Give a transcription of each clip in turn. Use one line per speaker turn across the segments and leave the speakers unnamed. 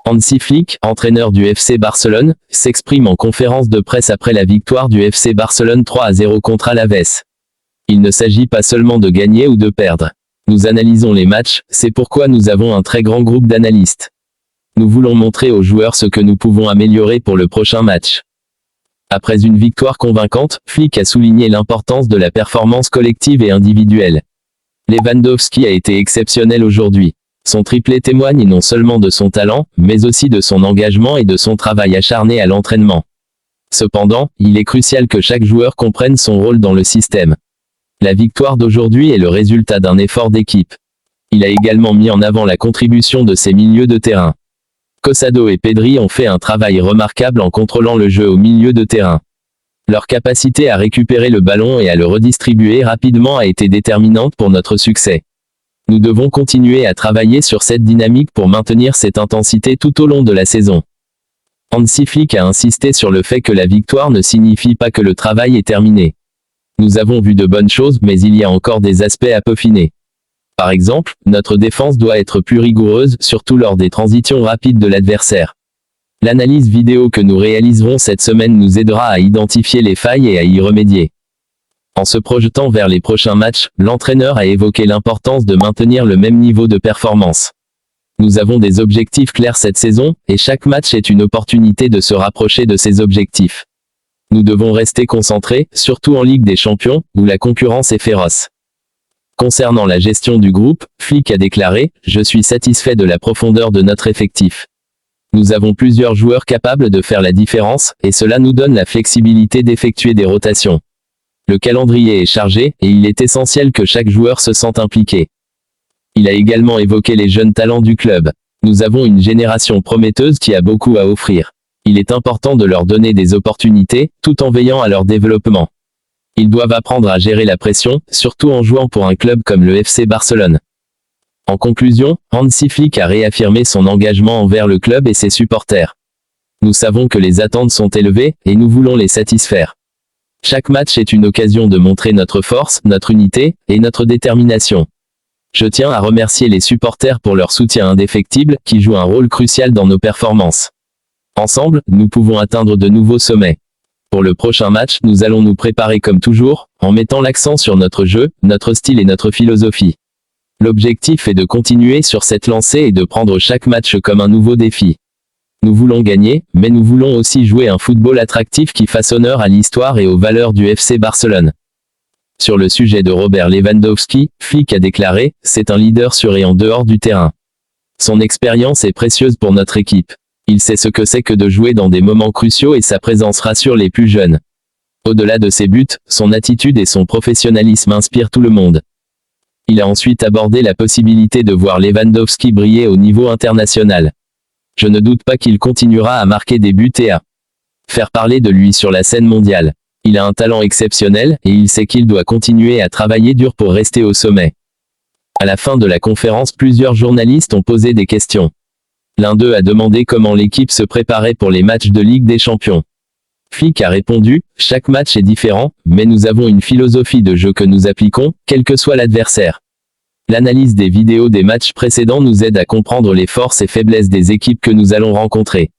Hansi Flick, entraîneur du FC Barcelone, s'exprime en conférence de presse après la victoire du FC Barcelone 3-0 contre Alaves. Il ne s'agit pas seulement de gagner ou de perdre. Nous analysons les matchs, c'est pourquoi nous avons un très grand groupe d'analystes. Nous voulons montrer aux joueurs ce que nous pouvons améliorer pour le prochain match. Après une victoire convaincante, Flick a souligné l'importance de la performance collective et individuelle. Lewandowski a été exceptionnel aujourd'hui. Son triplé témoigne non seulement de son talent, mais aussi de son engagement et de son travail acharné à l'entraînement. Cependant, il est crucial que chaque joueur comprenne son rôle dans le système. La victoire d'aujourd'hui est le résultat d'un effort d'équipe. Il a également mis en avant la contribution de ses milieux de terrain. Cosado et Pedri ont fait un travail remarquable en contrôlant le jeu au milieu de terrain. Leur capacité à récupérer le ballon et à le redistribuer rapidement a été déterminante pour notre succès. Nous devons continuer à travailler sur cette dynamique pour maintenir cette intensité tout au long de la saison. Hansi Flick a insisté sur le fait que la victoire ne signifie pas que le travail est terminé. Nous avons vu de bonnes choses, mais il y a encore des aspects à peaufiner. Par exemple, notre défense doit être plus rigoureuse, surtout lors des transitions rapides de l'adversaire. L'analyse vidéo que nous réaliserons cette semaine nous aidera à identifier les failles et à y remédier. En se projetant vers les prochains matchs, l'entraîneur a évoqué l'importance de maintenir le même niveau de performance. Nous avons des objectifs clairs cette saison, et chaque match est une opportunité de se rapprocher de ces objectifs. Nous devons rester concentrés, surtout en Ligue des Champions, où la concurrence est féroce. Concernant la gestion du groupe, Flick a déclaré « Je suis satisfait de la profondeur de notre effectif. Nous avons plusieurs joueurs capables de faire la différence, et cela nous donne la flexibilité d'effectuer des rotations. Le calendrier est chargé, et il est essentiel que chaque joueur se sente impliqué. » Il a également évoqué les jeunes talents du club. Nous avons une génération prometteuse qui a beaucoup à offrir. Il est important de leur donner des opportunités, tout en veillant à leur développement. Ils doivent apprendre à gérer la pression, surtout en jouant pour un club comme le FC Barcelone. En conclusion, Hansi Flick a réaffirmé son engagement envers le club et ses supporters. Nous savons que les attentes sont élevées, et nous voulons les satisfaire. Chaque match est une occasion de montrer notre force, notre unité, et notre détermination. Je tiens à remercier les supporters pour leur soutien indéfectible, qui joue un rôle crucial dans nos performances. Ensemble, nous pouvons atteindre de nouveaux sommets. Pour le prochain match, nous allons nous préparer comme toujours, en mettant l'accent sur notre jeu, notre style et notre philosophie. L'objectif est de continuer sur cette lancée et de prendre chaque match comme un nouveau défi. Nous voulons gagner, mais nous voulons aussi jouer un football attractif qui fasse honneur à l'histoire et aux valeurs du FC Barcelone. Sur le sujet de Robert Lewandowski, Flick a déclaré « C'est un leader sur et en dehors du terrain. Son expérience est précieuse pour notre équipe. Il sait ce que c'est que de jouer dans des moments cruciaux et sa présence rassure les plus jeunes. Au-delà de ses buts, son attitude et son professionnalisme inspirent tout le monde. » Il a ensuite abordé la possibilité de voir Lewandowski briller au niveau international. « Je ne doute pas qu'il continuera à marquer des buts et à faire parler de lui sur la scène mondiale. Il a un talent exceptionnel, et il sait qu'il doit continuer à travailler dur pour rester au sommet. » À la fin de la conférence, plusieurs journalistes ont posé des questions. L'un d'eux a demandé comment l'équipe se préparait pour les matchs de Ligue des Champions. Flick a répondu « Chaque match est différent, mais nous avons une philosophie de jeu que nous appliquons, quel que soit l'adversaire. L'analyse des vidéos des matchs précédents nous aide à comprendre les forces et faiblesses des équipes que nous allons rencontrer.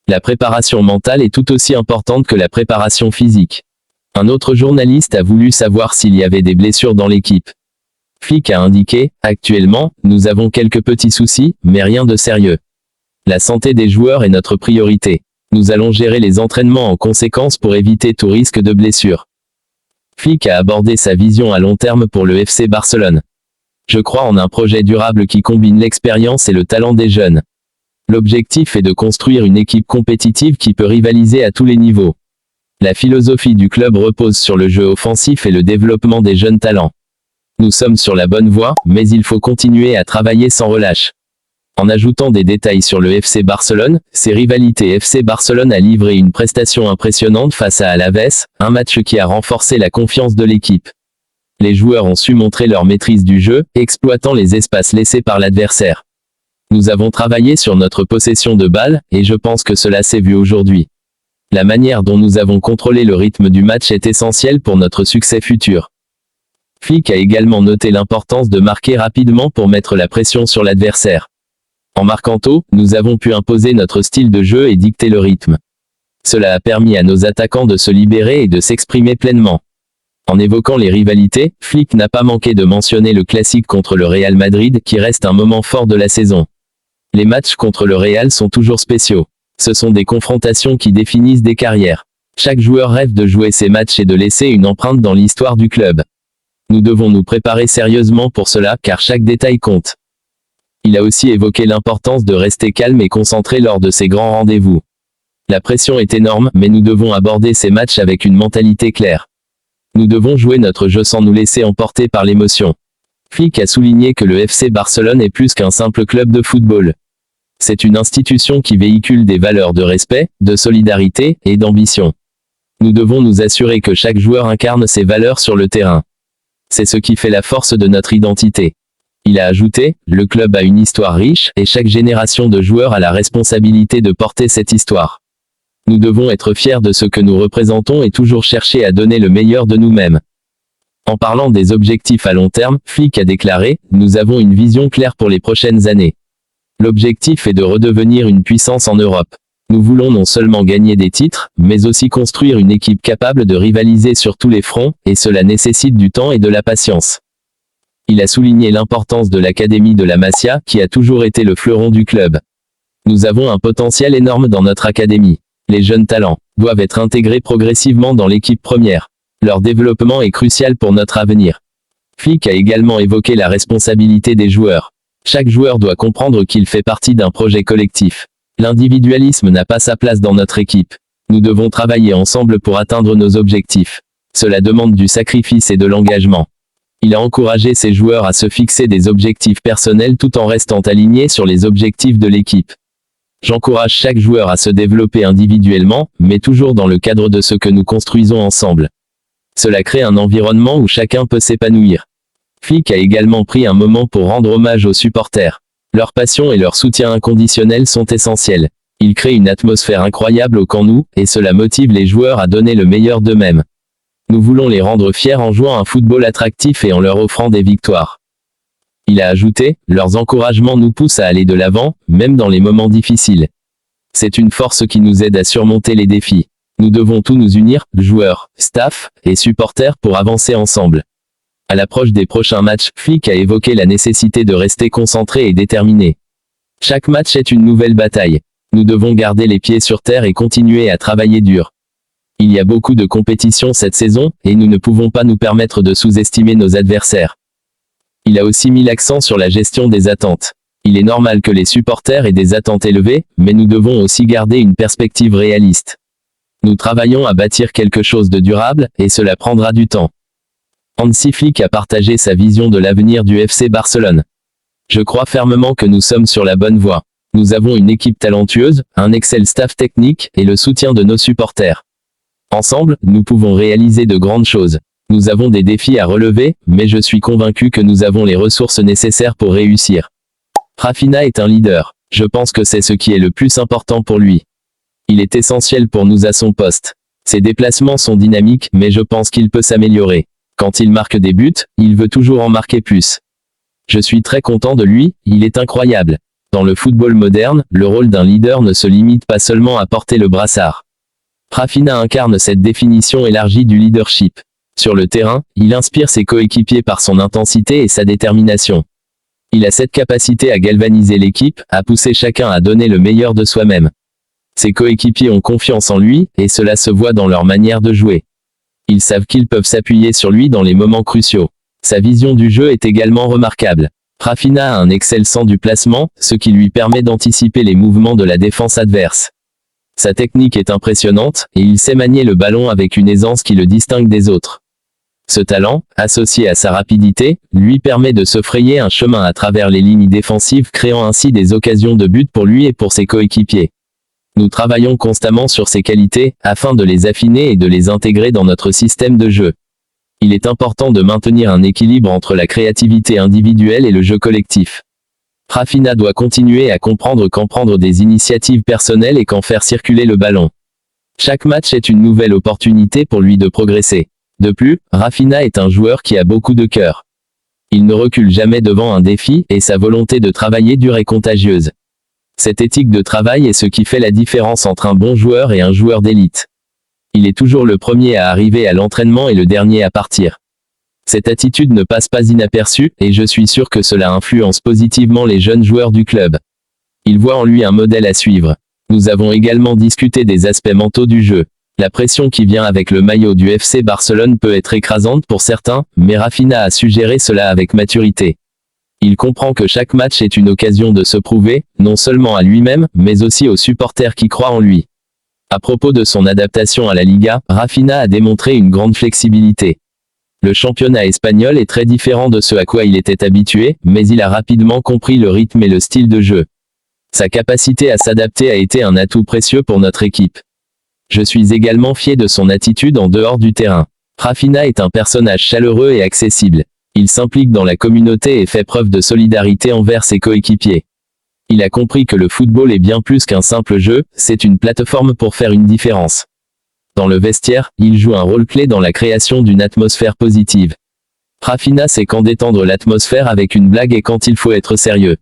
La préparation mentale est tout aussi importante que la préparation physique. » Un autre journaliste a voulu savoir s'il y avait des blessures dans l'équipe. Flick a indiqué « Actuellement, nous avons quelques petits soucis, mais rien de sérieux. La santé des joueurs est notre priorité. Nous allons gérer les entraînements en conséquence pour éviter tout risque de blessure. » Flick a abordé sa vision à long terme pour le FC Barcelone. « Je crois en un projet durable qui combine l'expérience et le talent des jeunes. L'objectif est de construire une équipe compétitive qui peut rivaliser à tous les niveaux. La philosophie du club repose sur le jeu offensif et le développement des jeunes talents. Nous sommes sur la bonne voie, mais il faut continuer à travailler sans relâche. » En ajoutant des détails sur le FC Barcelone, ses rivalités FC Barcelone a livré une prestation impressionnante face à Alaves, un match qui a renforcé la confiance de l'équipe. Les joueurs ont su montrer leur maîtrise du jeu, exploitant les espaces laissés par l'adversaire. Nous avons travaillé sur notre possession de balle, et je pense que cela s'est vu aujourd'hui. La manière dont nous avons contrôlé le rythme du match est essentielle pour notre succès futur. Flick a également noté l'importance de marquer rapidement pour mettre la pression sur l'adversaire. En marquant tôt, nous avons pu imposer notre style de jeu et dicter le rythme. Cela a permis à nos attaquants de se libérer et de s'exprimer pleinement. En évoquant les rivalités, Flick n'a pas manqué de mentionner le classique contre le Real Madrid qui reste un moment fort de la saison. Les matchs contre le Real sont toujours spéciaux. Ce sont des confrontations qui définissent des carrières. Chaque joueur rêve de jouer ces matchs et de laisser une empreinte dans l'histoire du club. Nous devons nous préparer sérieusement pour cela car chaque détail compte. Il a aussi évoqué l'importance de rester calme et concentré lors de ces grands rendez-vous. La pression est énorme, mais nous devons aborder ces matchs avec une mentalité claire. Nous devons jouer notre jeu sans nous laisser emporter par l'émotion. Flick a souligné que le FC Barcelone est plus qu'un simple club de football. C'est une institution qui véhicule des valeurs de respect, de solidarité et d'ambition. Nous devons nous assurer que chaque joueur incarne ces valeurs sur le terrain. C'est ce qui fait la force de notre identité. Il a ajouté, le club a une histoire riche et chaque génération de joueurs a la responsabilité de porter cette histoire. Nous devons être fiers de ce que nous représentons et toujours chercher à donner le meilleur de nous-mêmes. En parlant des objectifs à long terme, Flick a déclaré, nous avons une vision claire pour les prochaines années. L'objectif est de redevenir une puissance en Europe. Nous voulons non seulement gagner des titres, mais aussi construire une équipe capable de rivaliser sur tous les fronts, et cela nécessite du temps et de la patience. Il a souligné l'importance de l'académie de la Masia, qui a toujours été le fleuron du club. Nous avons un potentiel énorme dans notre académie. Les jeunes talents doivent être intégrés progressivement dans l'équipe première. Leur développement est crucial pour notre avenir. Flick a également évoqué la responsabilité des joueurs. Chaque joueur doit comprendre qu'il fait partie d'un projet collectif. L'individualisme n'a pas sa place dans notre équipe. Nous devons travailler ensemble pour atteindre nos objectifs. Cela demande du sacrifice et de l'engagement. Il a encouragé ses joueurs à se fixer des objectifs personnels tout en restant alignés sur les objectifs de l'équipe. J'encourage chaque joueur à se développer individuellement, mais toujours dans le cadre de ce que nous construisons ensemble. Cela crée un environnement où chacun peut s'épanouir. Flick a également pris un moment pour rendre hommage aux supporters. Leur passion et leur soutien inconditionnel sont essentiels. Ils créent une atmosphère incroyable au camp Nou, et cela motive les joueurs à donner le meilleur d'eux-mêmes. Nous voulons les rendre fiers en jouant un football attractif et en leur offrant des victoires. Il a ajouté, leurs encouragements nous poussent à aller de l'avant, même dans les moments difficiles. C'est une force qui nous aide à surmonter les défis. Nous devons tous nous unir, joueurs, staff et supporters pour avancer ensemble. À l'approche des prochains matchs, Flick a évoqué la nécessité de rester concentré et déterminé. Chaque match est une nouvelle bataille. Nous devons garder les pieds sur terre et continuer à travailler dur. Il y a beaucoup de compétitions cette saison, et nous ne pouvons pas nous permettre de sous-estimer nos adversaires. Il a aussi mis l'accent sur la gestion des attentes. Il est normal que les supporters aient des attentes élevées, mais nous devons aussi garder une perspective réaliste. Nous travaillons à bâtir quelque chose de durable, et cela prendra du temps. Hansi Flick a partagé sa vision de l'avenir du FC Barcelone. Je crois fermement que nous sommes sur la bonne voie. Nous avons une équipe talentueuse, un excellent staff technique, et le soutien de nos supporters. Ensemble, nous pouvons réaliser de grandes choses. Nous avons des défis à relever, mais je suis convaincu que nous avons les ressources nécessaires pour réussir. Raphinha est un leader. Je pense que c'est ce qui est le plus important pour lui. Il est essentiel pour nous à son poste. Ses déplacements sont dynamiques, mais je pense qu'il peut s'améliorer. Quand il marque des buts, il veut toujours en marquer plus. Je suis très content de lui, il est incroyable. Dans le football moderne, le rôle d'un leader ne se limite pas seulement à porter le brassard. Raphinha incarne cette définition élargie du leadership. Sur le terrain, il inspire ses coéquipiers par son intensité et sa détermination. Il a cette capacité à galvaniser l'équipe, à pousser chacun à donner le meilleur de soi-même. Ses coéquipiers ont confiance en lui, et cela se voit dans leur manière de jouer. Ils savent qu'ils peuvent s'appuyer sur lui dans les moments cruciaux. Sa vision du jeu est également remarquable. Raphinha a un excellent sens du placement, ce qui lui permet d'anticiper les mouvements de la défense adverse. Sa technique est impressionnante, et il sait manier le ballon avec une aisance qui le distingue des autres. Ce talent, associé à sa rapidité, lui permet de se frayer un chemin à travers les lignes défensives, créant ainsi des occasions de but pour lui et pour ses coéquipiers. Nous travaillons constamment sur ces qualités, afin de les affiner et de les intégrer dans notre système de jeu. Il est important de maintenir un équilibre entre la créativité individuelle et le jeu collectif. Raphinha doit continuer à comprendre quand prendre des initiatives personnelles et quand faire circuler le ballon. Chaque match est une nouvelle opportunité pour lui de progresser. De plus, Raphinha est un joueur qui a beaucoup de cœur. Il ne recule jamais devant un défi, et sa volonté de travailler dur est contagieuse. Cette éthique de travail est ce qui fait la différence entre un bon joueur et un joueur d'élite. Il est toujours le premier à arriver à l'entraînement et le dernier à partir. Cette attitude ne passe pas inaperçue, et je suis sûr que cela influence positivement les jeunes joueurs du club. Ils voient en lui un modèle à suivre. Nous avons également discuté des aspects mentaux du jeu. La pression qui vient avec le maillot du FC Barcelone peut être écrasante pour certains, mais Rafinha a su gérer cela avec maturité. Il comprend que chaque match est une occasion de se prouver, non seulement à lui-même, mais aussi aux supporters qui croient en lui. À propos de son adaptation à la Liga, Rafinha a démontré une grande flexibilité. Le championnat espagnol est très différent de ce à quoi il était habitué, mais il a rapidement compris le rythme et le style de jeu. Sa capacité à s'adapter a été un atout précieux pour notre équipe. Je suis également fier de son attitude en dehors du terrain. Rafinha est un personnage chaleureux et accessible. Il s'implique dans la communauté et fait preuve de solidarité envers ses coéquipiers. Il a compris que le football est bien plus qu'un simple jeu, c'est une plateforme pour faire une différence. Dans le vestiaire, il joue un rôle clé dans la création d'une atmosphère positive. Rafinha sait quand détendre l'atmosphère avec une blague et quand il faut être sérieux.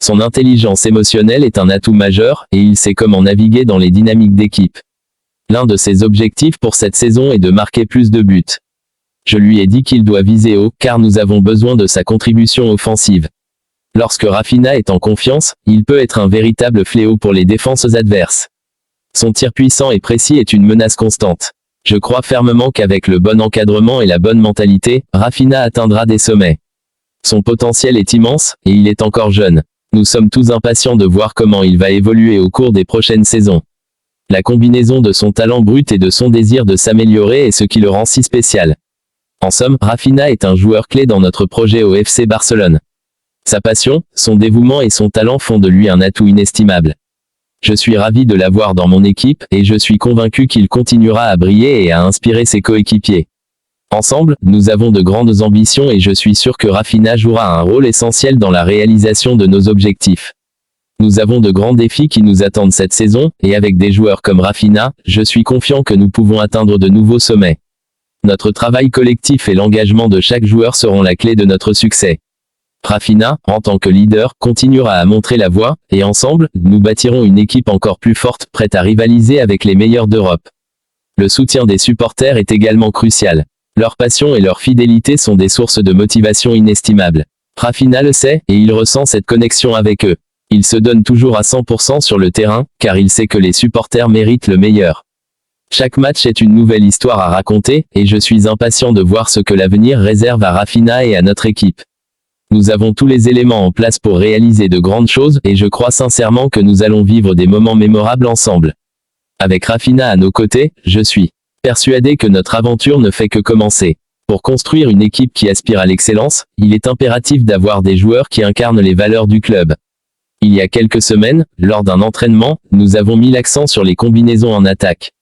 Son intelligence émotionnelle est un atout majeur, et il sait comment naviguer dans les dynamiques d'équipe. L'un de ses objectifs pour cette saison est de marquer plus de buts. Je lui ai dit qu'il doit viser haut, car nous avons besoin de sa contribution offensive. Lorsque Rafinha est en confiance, il peut être un véritable fléau pour les défenses adverses. Son tir puissant et précis est une menace constante. Je crois fermement qu'avec le bon encadrement et la bonne mentalité, Rafinha atteindra des sommets. Son potentiel est immense, et il est encore jeune. Nous sommes tous impatients de voir comment il va évoluer au cours des prochaines saisons. La combinaison de son talent brut et de son désir de s'améliorer est ce qui le rend si spécial. En somme, Rafinha est un joueur clé dans notre projet au FC Barcelone. Sa passion, son dévouement et son talent font de lui un atout inestimable. Je suis ravi de l'avoir dans mon équipe, et je suis convaincu qu'il continuera à briller et à inspirer ses coéquipiers. Ensemble, nous avons de grandes ambitions et je suis sûr que Rafinha jouera un rôle essentiel dans la réalisation de nos objectifs. Nous avons de grands défis qui nous attendent cette saison, et avec des joueurs comme Rafinha, je suis confiant que nous pouvons atteindre de nouveaux sommets. Notre travail collectif et l'engagement de chaque joueur seront la clé de notre succès. Rafinha, en tant que leader, continuera à montrer la voie, et ensemble, nous bâtirons une équipe encore plus forte, prête à rivaliser avec les meilleurs d'Europe. Le soutien des supporters est également crucial. Leur passion et leur fidélité sont des sources de motivation inestimables. Rafinha le sait, et il ressent cette connexion avec eux. Il se donne toujours à 100% sur le terrain, car il sait que les supporters méritent le meilleur. Chaque match est une nouvelle histoire à raconter, et je suis impatient de voir ce que l'avenir réserve à Rafinha et à notre équipe. Nous avons tous les éléments en place pour réaliser de grandes choses, et je crois sincèrement que nous allons vivre des moments mémorables ensemble. Avec Rafinha à nos côtés, je suis persuadé que notre aventure ne fait que commencer. Pour construire une équipe qui aspire à l'excellence, il est impératif d'avoir des joueurs qui incarnent les valeurs du club. Il y a quelques semaines, lors d'un entraînement, nous avons mis l'accent sur les combinaisons en attaque.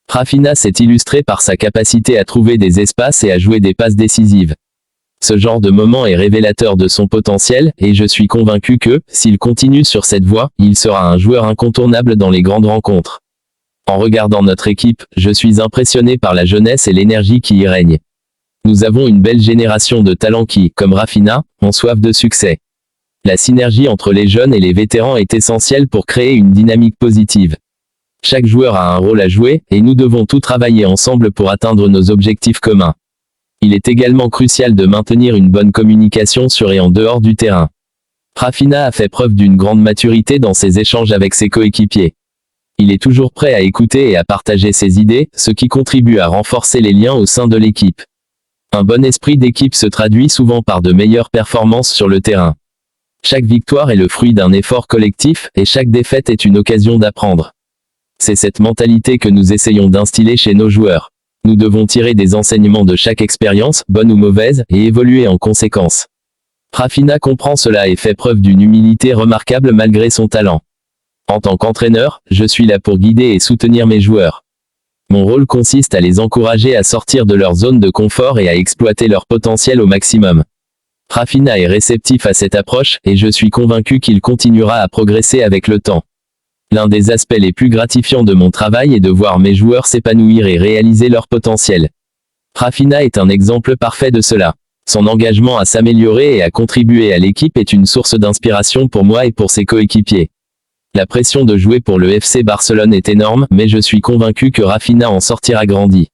Rafinha s'est illustré par sa capacité à trouver des espaces et à jouer des passes décisives. Ce genre de moment est révélateur de son potentiel, et je suis convaincu que, s'il continue sur cette voie, il sera un joueur incontournable dans les grandes rencontres. En regardant notre équipe, je suis impressionné par la jeunesse et l'énergie qui y règne. Nous avons une belle génération de talents qui, comme Rafinha, ont soif de succès. La synergie entre les jeunes et les vétérans est essentielle pour créer une dynamique positive. Chaque joueur a un rôle à jouer, et nous devons tout travailler ensemble pour atteindre nos objectifs communs. Il est également crucial de maintenir une bonne communication sur et en dehors du terrain. Rafinha a fait preuve d'une grande maturité dans ses échanges avec ses coéquipiers. Il est toujours prêt à écouter et à partager ses idées, ce qui contribue à renforcer les liens au sein de l'équipe. Un bon esprit d'équipe se traduit souvent par de meilleures performances sur le terrain. Chaque victoire est le fruit d'un effort collectif, et chaque défaite est une occasion d'apprendre. C'est cette mentalité que nous essayons d'instiller chez nos joueurs. Nous devons tirer des enseignements de chaque expérience, bonne ou mauvaise, et évoluer en conséquence. Rafinha comprend cela et fait preuve d'une humilité remarquable malgré son talent. En tant qu'entraîneur, je suis là pour guider et soutenir mes joueurs. Mon rôle consiste à les encourager à sortir de leur zone de confort et à exploiter leur potentiel au maximum. Rafinha est réceptif à cette approche, et je suis convaincu qu'il continuera à progresser avec le temps. L'un des aspects les plus gratifiants de mon travail est de voir mes joueurs s'épanouir et réaliser leur potentiel. Rafinha est un exemple parfait de cela. Son engagement à s'améliorer et à contribuer à l'équipe est une source d'inspiration pour moi et pour ses coéquipiers. La pression de jouer pour le FC Barcelone est énorme, mais je suis convaincu que Rafinha en sortira grandi.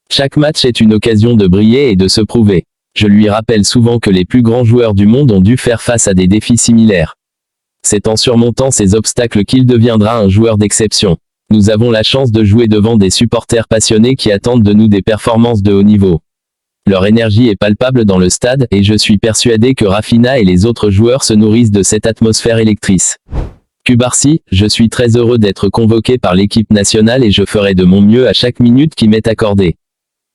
Chaque match est une occasion de briller et de se prouver. Je lui rappelle souvent que les plus grands joueurs du monde ont dû faire face à des défis similaires. C'est en surmontant ces obstacles qu'il deviendra un joueur d'exception. Nous avons la chance de jouer devant des supporters passionnés qui attendent de nous des performances de haut niveau. Leur énergie est palpable dans le stade et je suis persuadé que Rafinha et les autres joueurs se nourrissent de cette atmosphère électrice. Cubarsí, je suis très heureux d'être convoqué par l'équipe nationale et je ferai de mon mieux à chaque minute qui m'est accordée.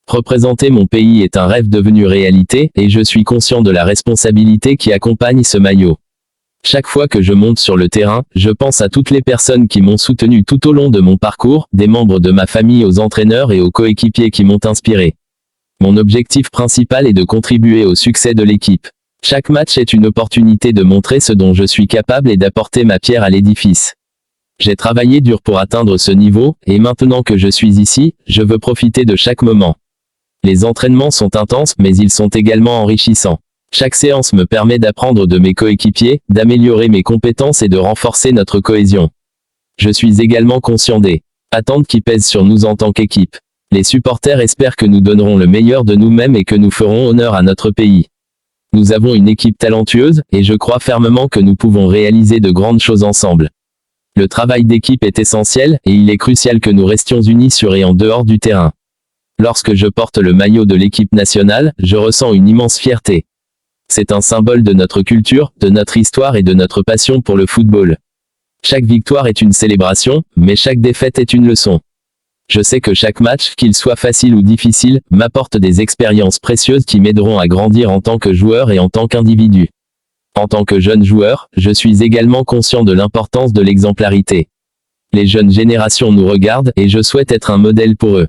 Représenter mon pays est un rêve devenu réalité et je suis conscient de la responsabilité qui accompagne ce maillot. Chaque fois que je monte sur le terrain, je pense à toutes les personnes qui m'ont soutenu tout au long de mon parcours, des membres de ma famille aux entraîneurs et aux coéquipiers qui m'ont inspiré. Mon objectif principal est de contribuer au succès de l'équipe. Chaque match est une opportunité de montrer ce dont je suis capable et d'apporter ma pierre à l'édifice. J'ai travaillé dur pour atteindre ce niveau, et maintenant que je suis ici, je veux profiter de chaque moment. Les entraînements sont intenses, mais ils sont également enrichissants. Chaque séance me permet d'apprendre de mes coéquipiers, d'améliorer mes compétences et de renforcer notre cohésion. Je suis également conscient des attentes qui pèsent sur nous en tant qu'équipe. Les supporters espèrent que nous donnerons le meilleur de nous-mêmes et que nous ferons honneur à notre pays. Nous avons une équipe talentueuse, et je crois fermement que nous pouvons réaliser de grandes choses ensemble. Le travail d'équipe est essentiel, et il est crucial que nous restions unis sur et en dehors du terrain. Lorsque je porte le maillot de l'équipe nationale, je ressens une immense fierté. C'est un symbole de notre culture, de notre histoire et de notre passion pour le football. Chaque victoire est une célébration, mais chaque défaite est une leçon. Je sais que chaque match, qu'il soit facile ou difficile, m'apporte des expériences précieuses qui m'aideront à grandir en tant que joueur et en tant qu'individu. En tant que jeune joueur, je suis également conscient de l'importance de l'exemplarité. Les jeunes générations nous regardent et je souhaite être un modèle pour eux.